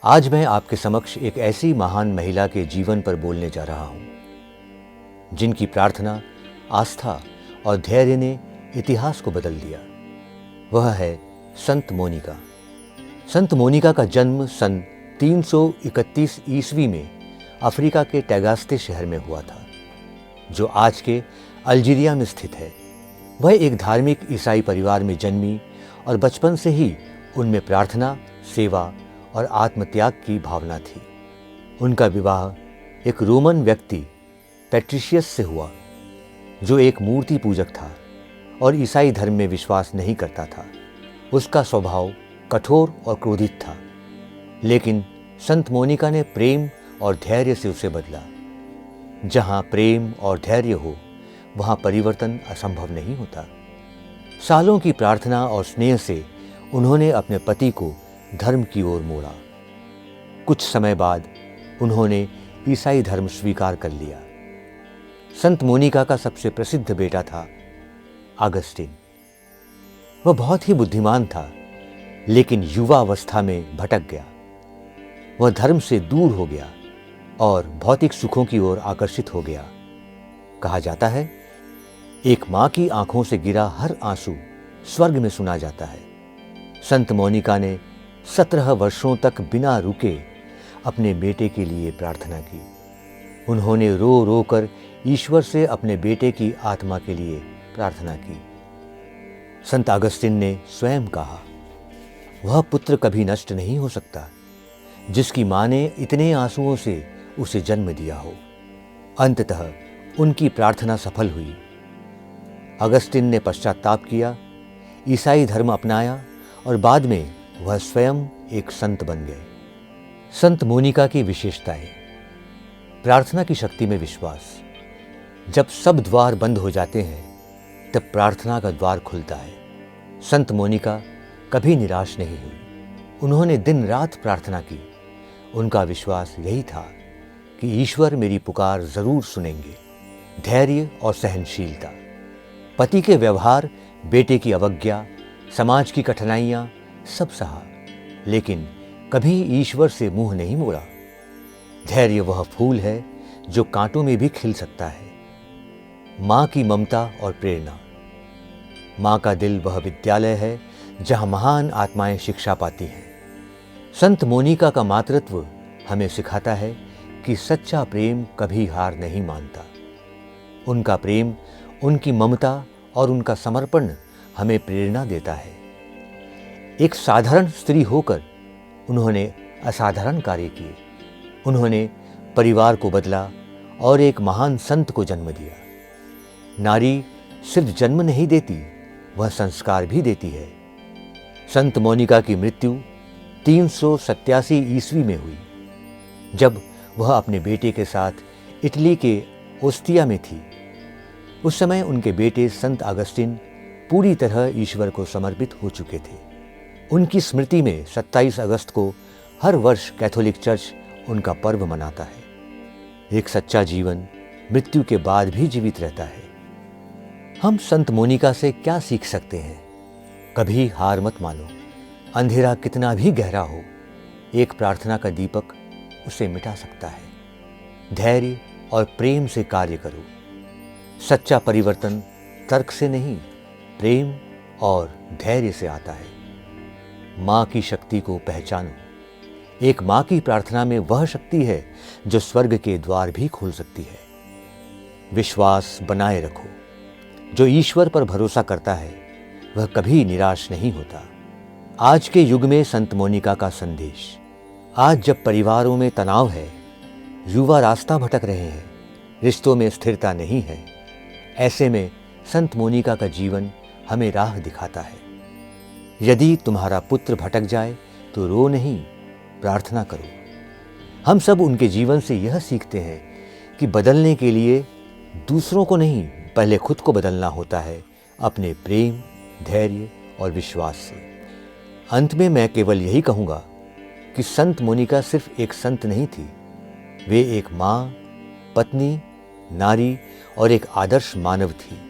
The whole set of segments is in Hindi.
आज मैं आपके समक्ष एक ऐसी महान महिला के जीवन पर बोलने जा रहा हूं जिनकी प्रार्थना, आस्था और धैर्य ने इतिहास को बदल दिया। वह है संत मोनिका। संत मोनिका का जन्म सन 331 ईस्वी में अफ्रीका के टैगास्ते शहर में हुआ था, जो आज के अल्जीरिया में स्थित है। वह एक धार्मिक ईसाई परिवार में जन्मी और बचपन से ही उनमें प्रार्थना, सेवा और आत्मत्याग की भावना थी। उनका विवाह एक रोमन व्यक्ति पैट्रिशियस से हुआ, जो एक मूर्ति पूजक था और ईसाई धर्म में विश्वास नहीं करता था। उसका स्वभाव कठोर और क्रोधित था, लेकिन संत मोनिका ने प्रेम और धैर्य से उसे बदला। जहाँ प्रेम और धैर्य हो, वहाँ परिवर्तन असंभव नहीं होता। सालों की प्रार्थना और स्नेह से उन्होंने अपने पति को धर्म की ओर मोड़ा। कुछ समय बाद उन्होंने ईसाई धर्म स्वीकार कर लिया। संत मोनिका का सबसे प्रसिद्ध बेटा था अगस्टिन। वह बहुत ही बुद्धिमान था, लेकिन युवा अवस्था में भटक गया। वह धर्म से दूर हो गया और भौतिक सुखों की ओर आकर्षित हो गया। कहा जाता है, एक माँ की आंखों से गिरा हर आंसू स्वर्ग में सुना जाता है। संत मोनिका ने 17 वर्षों तक बिना रुके अपने बेटे के लिए प्रार्थना की। उन्होंने रो रो कर ईश्वर से अपने बेटे की आत्मा के लिए प्रार्थना की। संत अगस्तिन ने स्वयं कहा, वह पुत्र कभी नष्ट नहीं हो सकता जिसकी माँ ने इतने आंसुओं से उसे जन्म दिया हो। अंततः उनकी प्रार्थना सफल हुई। अगस्तिन ने पश्चाताप किया, ईसाई धर्म अपनाया और बाद में वह स्वयं एक संत बन गए। संत मोनिका की विशेषताएं: प्रार्थना की शक्ति में विश्वास। जब सब द्वार बंद हो जाते हैं, तब प्रार्थना का द्वार खुलता है। संत मोनिका कभी निराश नहीं हुई। उन्होंने दिन रात प्रार्थना की। उनका विश्वास यही था कि ईश्वर मेरी पुकार जरूर सुनेंगे। धैर्य और सहनशीलता। पति के व्यवहार, बेटे की अवज्ञा, समाज की कठिनाइयाँ सब सहा, लेकिन कभी ईश्वर से मुंह नहीं मोड़ा। धैर्य वह फूल है जो कांटों में भी खिल सकता है। माँ की ममता और प्रेरणा। माँ का दिल वह विद्यालय है जहाँ महान आत्माएं शिक्षा पाती हैं। संत मोनिका का मातृत्व हमें सिखाता है कि सच्चा प्रेम कभी हार नहीं मानता। उनका प्रेम, उनकी ममता और उनका समर्पण हमें प्रेरणा देता है। एक साधारण स्त्री होकर उन्होंने असाधारण कार्य किए। उन्होंने परिवार को बदला और एक महान संत को जन्म दिया। नारी सिर्फ जन्म नहीं देती, वह संस्कार भी देती है। संत मोनिका की मृत्यु 387 ईस्वी में हुई, जब वह अपने बेटे के साथ इटली के ओस्तिया में थी। उस समय उनके बेटे संत अगस्तिन पूरी तरह ईश्वर को समर्पित हो चुके थे। उनकी स्मृति में 27 अगस्त को हर वर्ष कैथोलिक चर्च उनका पर्व मनाता है। एक सच्चा जीवन मृत्यु के बाद भी जीवित रहता है। हम संत मोनिका से क्या सीख सकते हैं? कभी हार मत मानो। अंधेरा कितना भी गहरा हो, एक प्रार्थना का दीपक उसे मिटा सकता है। धैर्य और प्रेम से कार्य करो। सच्चा परिवर्तन तर्क से नहीं, प्रेम और धैर्य से आता है। माँ की शक्ति को पहचानो। एक माँ की प्रार्थना में वह शक्ति है जो स्वर्ग के द्वार भी खोल सकती है। विश्वास बनाए रखो। जो ईश्वर पर भरोसा करता है, वह कभी निराश नहीं होता। आज के युग में संत मोनिका का संदेश। आज जब परिवारों में तनाव है, युवा रास्ता भटक रहे हैं, रिश्तों में स्थिरता नहीं है, ऐसे में संत मोनिका का जीवन हमें राह दिखाता है। यदि तुम्हारा पुत्र भटक जाए तो रो नहीं, प्रार्थना करो। हम सब उनके जीवन से यह सीखते हैं कि बदलने के लिए दूसरों को नहीं, पहले खुद को बदलना होता है, अपने प्रेम, धैर्य और विश्वास से। अंत में मैं केवल यही कहूँगा कि संत मोनिका सिर्फ एक संत नहीं थी, वे एक माँ, पत्नी, नारी और एक आदर्श मानव थी।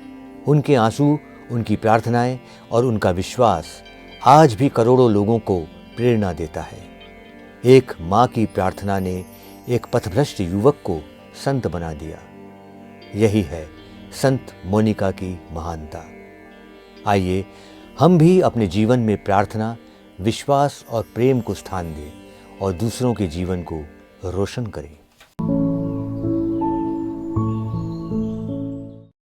उनके आंसू, उनकी प्रार्थनाएं और उनका विश्वास आज भी करोड़ों लोगों को प्रेरणा देता है। एक माँ की प्रार्थना ने एक पथभ्रष्ट युवक को संत बना दिया। यही है संत मोनिका की महानता। आइए हम भी अपने जीवन में प्रार्थना, विश्वास और प्रेम को स्थान दें और दूसरों के जीवन को रोशन करें।